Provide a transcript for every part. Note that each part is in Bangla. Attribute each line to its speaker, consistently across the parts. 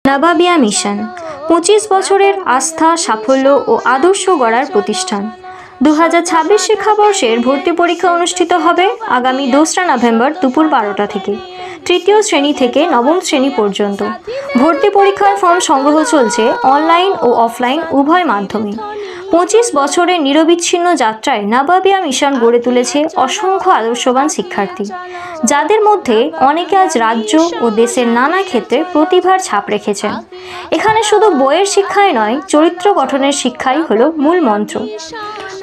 Speaker 1: নাবাবিয়া মিশন 25 বছরের আস্থা, সাফল্য ও আদর্শ গড়ার প্রতিষ্ঠান। 2026 শিক্ষাবর্ষের ভর্তি পরীক্ষা অনুষ্ঠিত হবে আগামী 2রা নভেম্বর দুপুর 12টা থেকে। তৃতীয় শ্রেণী থেকে নবম শ্রেণী পর্যন্ত ভর্তি পরীক্ষার ফর্ম সংগ্রহ চলছে অনলাইন ও অফলাইন উভয় মাধ্যমে। 25 বছরের নিরবিচ্ছিন্ন যাত্রায় নাবাবিয়া মিশন গড়ে তুলেছে অসংখ্য আদর্শবান শিক্ষার্থী, যাদের মধ্যে অনেকে আজ রাজ্য ও দেশের নানা ক্ষেত্রে প্রতিভার ছাপ রেখেছেন। এখানে শুধু বইয়ের শিক্ষাই নয়, চরিত্র গঠনের শিক্ষাই হলো মূল মন্ত্র।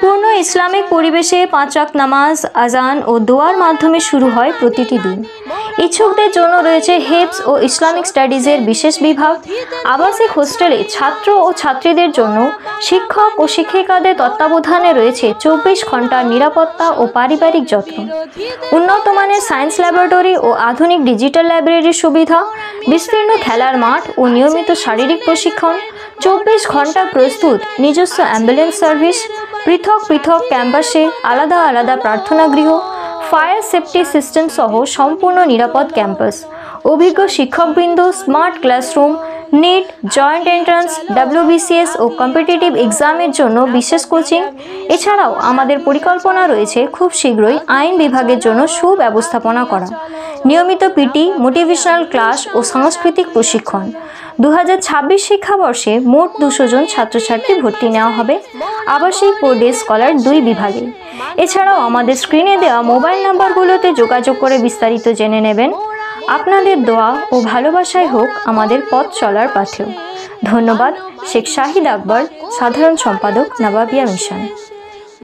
Speaker 1: পূর্ণ ইসলামিক পরিবেশে 5 ওয়াক্ত নামাজ, আজান ও দোয়ার মাধ্যমে শুরু হয় প্রতিটি দিন। ইচ্ছুকদের জন্য রয়েছে হেফজ ও ইসলামিক স্টাডিজের বিশেষ বিভাগ। আবাসিক হোস্টেলে ছাত্র ও ছাত্রীদের জন্য শিক্ষক ও শিক্ষিকাদের তত্ত্বাবধানে রয়েছে 24 ঘন্টার নিরাপত্তা ও পারিবারিক যত্ন। উন্নত মানের সায়েন্স ল্যাবরেটরি ও আধুনিক ডিজিটাল লাইব্রেরির সুবিধা, বিস্তীর্ণ খেলার মাঠ ও নিয়মিত শারীরিক প্রশিক্ষণ, 24 ঘন্টা প্রস্তুত নিজস্ব অ্যাম্বুলেন্স সার্ভিস, পৃথক পৃথক ক্যাম্পাসে আলাদা আলাদা প্রার্থনা গৃহ, ফায়ার সেফটি সিস্টেম সহ সম্পূর্ণ নিরাপদ ক্যাম্পাস, অভিজ্ঞ শিক্ষকবৃন্দ, smart classroom, NEET, joint entrance, WBCS ও কম্পিটিটিভ এক্সামের জন্য বিশেষ কোচিং। এছাড়াও আমাদের পরিকল্পনা রয়েছে খুব শীঘ্রই আইন বিভাগের জন্য সুব্যবস্থাপনা করা, নিয়মিত পিটি, মোটিভেশনাল ক্লাস ও সাংস্কৃতিক প্রশিক্ষণ। 2026 শিক্ষাবর্ষে মোট 200 জন ছাত্রছাত্রী ভর্তি নেওয়া হবে আবাসিক ও ডে স্কলার 2 বিভাগে। এছাড়াও আমাদের স্ক্রিনে দেওয়া মোবাইল নাম্বারগুলোতে যোগাযোগ করে বিস্তারিত জেনে নেবেন। আপনাদের দোয়া ও ভালোবাসায় হোক আমাদের পথ চলার পাথেয়। ধন্যবাদ। শেখ শাহিদ আকবর, সাধারণ সম্পাদক, নাবাবিয়া মিশন।